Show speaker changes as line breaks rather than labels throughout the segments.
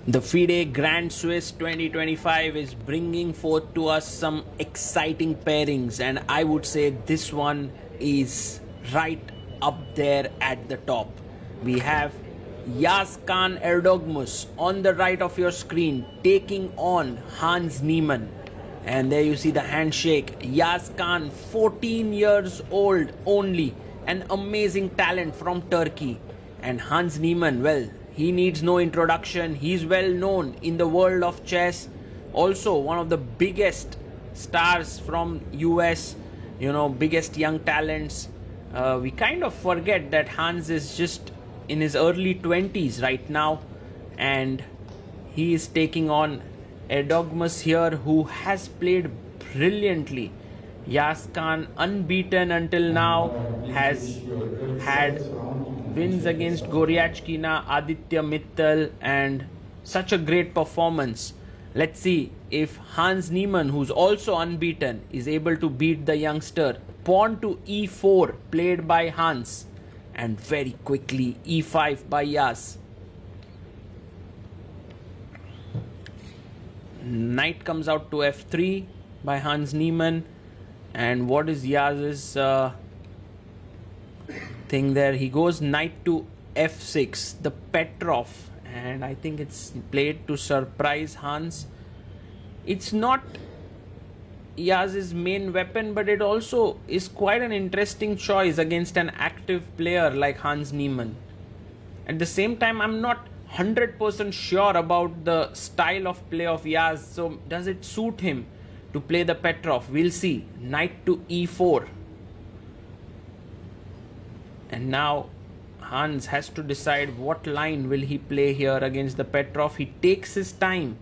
The FIDE Grand Swiss 2025 is bringing forth to us some exciting pairings, and I would say this one is right up there at the top. We have Yagiz Kaan Erdoğmuş on the right of your screen taking on Hans Niemann. And there you see the handshake. Yagiz Kaan, 14 years old only, an amazing talent from Turkey. And Hans Niemann, well, he needs no introduction. He's well known in the world of chess. Also one of the biggest stars from US, biggest young talents. We kind of forget that Hans is just in his early 20s right now, and he is taking on Erdogmus here, who has played brilliantly. Yagiz Kaan, unbeaten until now, has had wins against Goryachkina, Aditya Mittal, and such a great performance. Let's see if Hans Niemann, who's also unbeaten, is able to beat the youngster. Pawn to e4 played by Hans, and very quickly e5 by Yagiz. Knight comes out to f3 by Hans Niemann. And what is Yagiz's thing there? He goes knight to f6, the Petroff, and I think it's played to surprise Hans. It's not Yagiz's main weapon, but it also is quite an interesting choice against an active player like Hans Niemann. At the same time, I'm not 100% sure about the style of play of Yagiz, so does it suit him to play the Petroff? We'll see. Knight to e4. And now Hans has to decide what line will he play here against the Petroff. He takes his time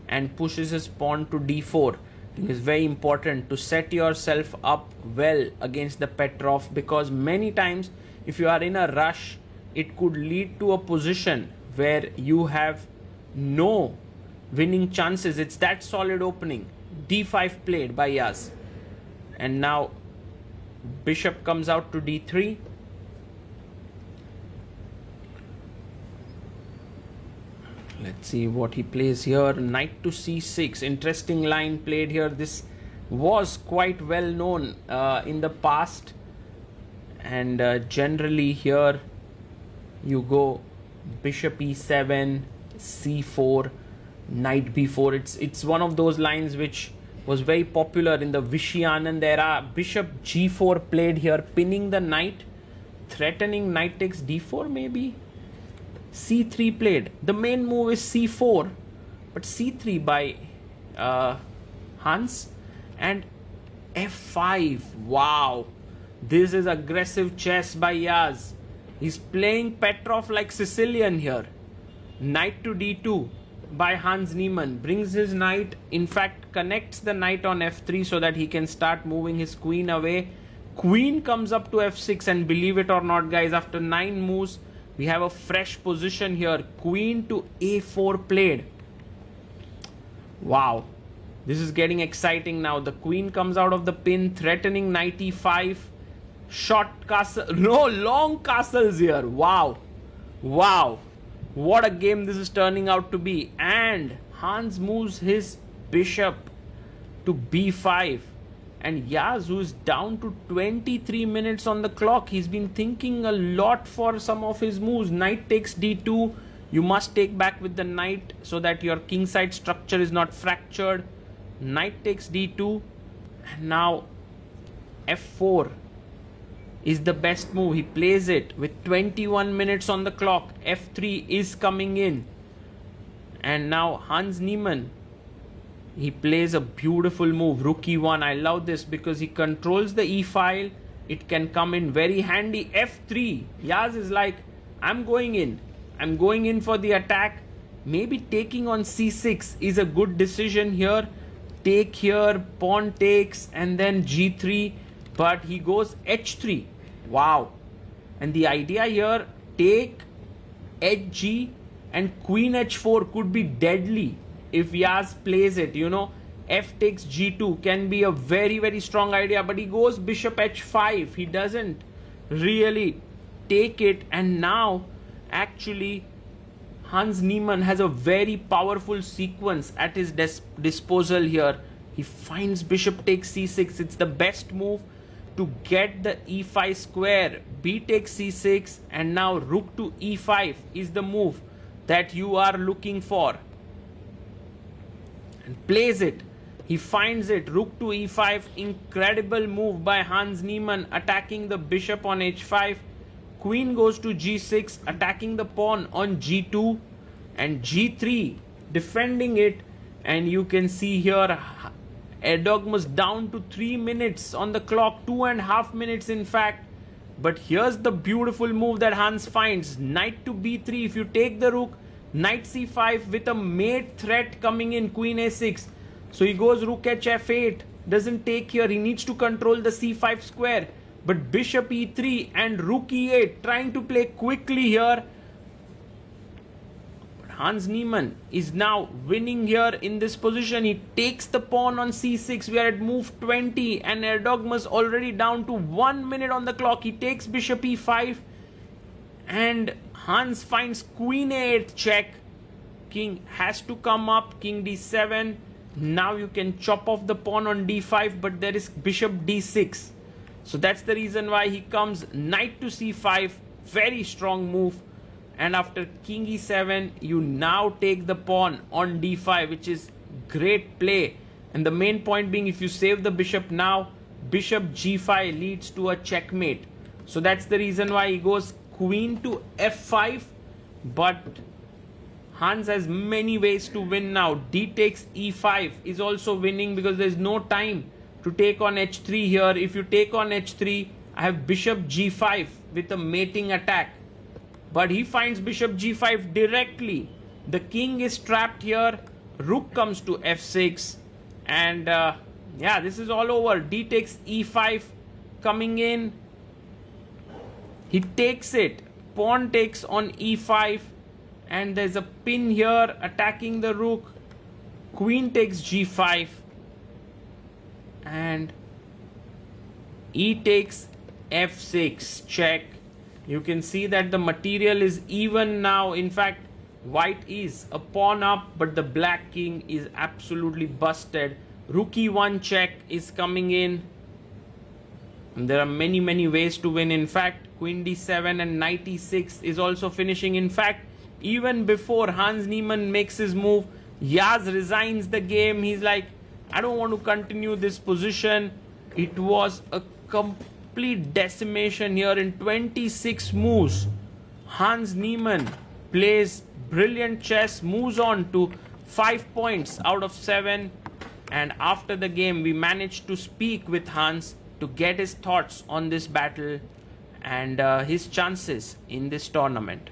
and pushes his pawn to d4. I think it's very important to set yourself up well against the Petroff, because many times if you are in a rush, it could lead to a position where you have no winning chances. It's that solid opening. d5 played by Yagiz. And now bishop comes out to d3. Let's see what he plays here. Knight to c6. Interesting line played here. This was quite well known in the past. And generally here you go bishop e7, c4, knight b4. It's one of those lines which was very popular in the Vichy Anand era. Bishop g4 played here, pinning the knight, threatening knight takes d4 maybe. c3 played. The main move is c4, but c3 by Hans, and f5. Wow, this is aggressive chess by Yagiz. He's playing Petroff like Sicilian here. Knight to d2 by Hans Niemann. Brings his knight, in fact connects the knight on f3 so that he can start moving his queen away. Queen comes up to f6, and believe it or not guys, after 9 moves we have a fresh position here. Queen to a4 played. Wow, this is getting exciting now. The queen comes out of the pin, threatening knight e5. Short castle, no, long castles here. Wow, what a game this is turning out to be. And Hans moves his bishop to b5, and Yagiz, who is down to 23 minutes on the clock, he's been thinking a lot for some of his moves. Knight takes d2. You must take back with the knight so that your kingside structure is not fractured. Knight takes d2, and now f4 is the best move. He plays it with 21 minutes on the clock. f3 is coming in, and now Hans Niemann, he plays a beautiful move, rook e1. I love this because he controls the e file. It can come in very handy. f3. Yagiz is like, I'm going in for the attack. Maybe taking on c6 is a good decision here. Take here, pawn takes, and then g3, but he goes h3. Wow. And the idea here, take hg, and queen h4 could be deadly if Yagiz plays it. F takes g2 can be a very, very strong idea, but he goes bishop h5. He doesn't really take it, and now actually Hans Niemann has a very powerful sequence at his disposal here. He finds bishop takes c6. It's the best move to get the e5 square. B takes c6, and now rook to e5 is the move that you are looking for. And plays it. He finds it. Rook to e5. Incredible move by Hans Niemann, attacking the bishop on h5. Queen goes to g6, attacking the pawn on g2 and g3, defending it. And you can see here Erdogmus down to 3 minutes on the clock, 2.5 minutes in fact. But here's the beautiful move that Hans finds. Knight to b3. If you take the rook, knight c5 with a mate threat coming in, queen a6. So he goes rook hf8. Doesn't take here. He needs to control the c5 square. But bishop e3 and rook e8, trying to play quickly here. But Hans Niemann is now winning here in this position. He takes the pawn on c6. We are at move 20 and Erdogmus already down to 1 minute on the clock. He takes bishop e5 and Hans finds queen a8 check. King has to come up, king d7. Now you can chop off the pawn on d5, but there is bishop d6. So that's the reason why he comes knight to c5, very strong move. And after king e7, you now take the pawn on d5, which is great play. And the main point being, if you save the bishop now, bishop g5 leads to a checkmate. So that's the reason why he goes queen to f5. But Hans has many ways to win now. D takes e5 is also winning because there's no time to take on h3 here. If you take on h3, I have bishop g5 with a mating attack. But he finds bishop g5 directly. The king is trapped here. Rook comes to f6. And yeah, this is all over. D takes e5 coming in. He takes it. Pawn takes on e5. And there's a pin here attacking the rook. Queen takes g5. And e takes f6 check. You can see that the material is even now. In fact, white is a pawn up, but the black king is absolutely busted. Rook e1 check is coming in. And there are many ways to win. In fact, queen d7 and knight e6 is also finishing. In fact, even before Hans Niemann makes his move, Yaz resigns the game. He's like, I don't want to continue this position. It was a complete decimation here in 26 moves. Hans Niemann plays brilliant chess, moves on to 5 points out of 7. And after the game, we managed to speak with Hans to get his thoughts on this battle and his chances in this tournament.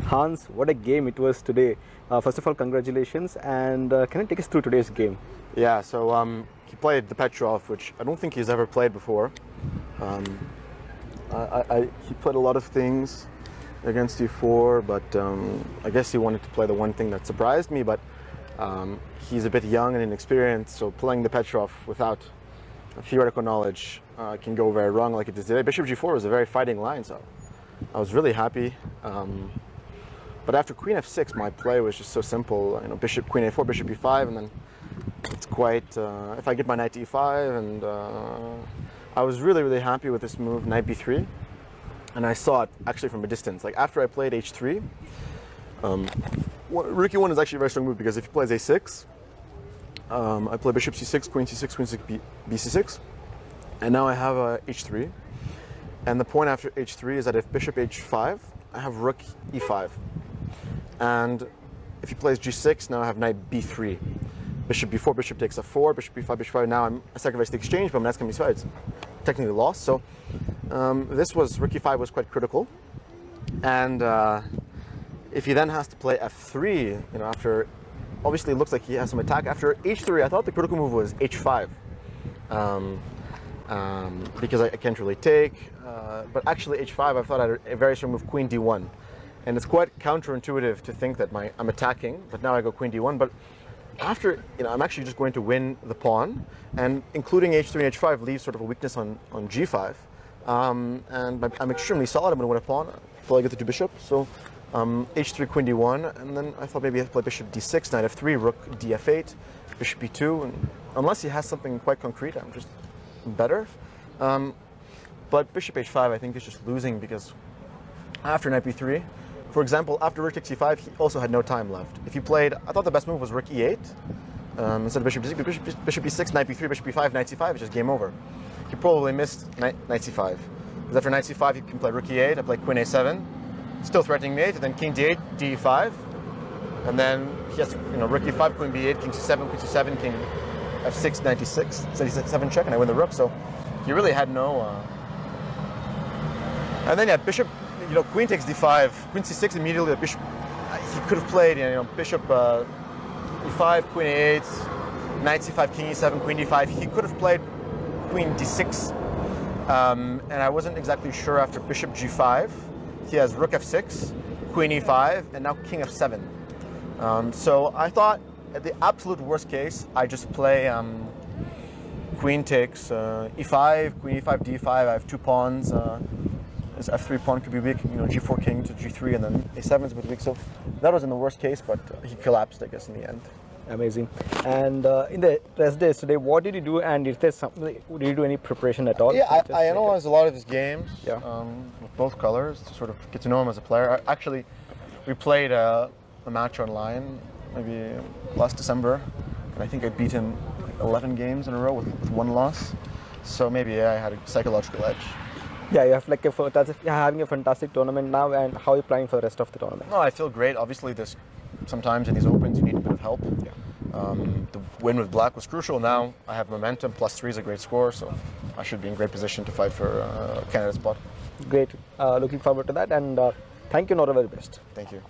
Hans, what a game it was today. First of all, congratulations, and can you take us through today's game?
Yeah, so he played the Petroff, which I don't think he's ever played before. He played a lot of things against e4, but I guess he wanted to play the one thing that surprised me, but he's a bit young and inexperienced, so playing the Petroff without theoretical knowledge can go very wrong like it did today. Bishop g4 was a very fighting line, so I was really happy. But after queen f6, my play was just so simple. You know, bishop, queen a4, bishop e5, and then it's quite. If I get my knight to e5, and I was really happy with this move, knight b3, and I saw it actually from a distance. Like after I played h3, rook e1 is actually a very strong move because if he plays a6, I play bishop c6, queen c6, queen c6, bc6, and now I have h3. And the point after h3 is that if bishop h5, I have rook e5. And if he plays g6, now I have knight b3. bishop b4, bishop takes f4, bishop b5, bishop 5. Now I'm sacrificed the exchange, but that's going to be it's technically lost. So this was, rook e5 was quite critical. And if he then has to play f3, after, obviously it looks like he has some attack. After h3, I thought the critical move was h5. Because I can't really take. But actually h5, I thought I had a very strong move, queen d1. And it's quite counterintuitive to think that I'm attacking, but now I go queen d1. But after, I'm actually just going to win the pawn, and including h3 and h5 leaves sort of a weakness on g5. And I'm extremely solid. I'm going to win a pawn until I get the two bishops. So h3, queen d1, and then I thought maybe I have to play bishop d6, knight f3, rook df8, bishop b2. And unless he has something quite concrete, I'm just better. But bishop h5, I think, is just losing because after knight b3, for example, after rook takes e5, he also had no time left. If he played, I thought the best move was rook e8 instead of bishop d6, bishop b6, knight b3, bishop b5, knight c5, it's just game over. He probably missed knight c5. Because after knight c5, you can play rook e8, I play queen a7, still threatening mate, and then king d8, d5, and then he has rook e5, queen b8, king c7, queen c7, king f6, knight d6, 77 check, and I win the rook. So he really had no. And then bishop, queen takes d5, queen c6 immediately. The bishop, he could have played, bishop e5, queen a8, knight c5, king e7, queen d5. He could have played queen d6, and I wasn't exactly sure after bishop g5. He has rook f6, queen e5, and now king f7. So I thought, at the absolute worst case, I just play queen takes e5, queen e5, d5. I have two pawns. His f3 pawn could be weak, g4 king to g3, and then a7 is a bit weak. So that was in the worst case, but he collapsed, I guess, in the end.
Amazing. And in the rest days today, what did you do? And is there something? Did you do any preparation at all?
Yeah, I analyzed a lot of his games.
Yeah.
With both colors to sort of get to know him as a player. Actually, we played a match online maybe last December, and I think I beat him 11 games in a row with one loss. So maybe I had a psychological edge.
Yeah, you have like you're having a fantastic tournament now, and how are you planning for the rest of the tournament?
No, I feel great. Obviously, sometimes in these opens you need a bit of help.
Yeah.
The win with black was crucial. Now I have momentum. +3 is a great score, so I should be in great position to fight for a candidate spot.
Great. Looking forward to that, and thank you, and all the very best.
Thank you.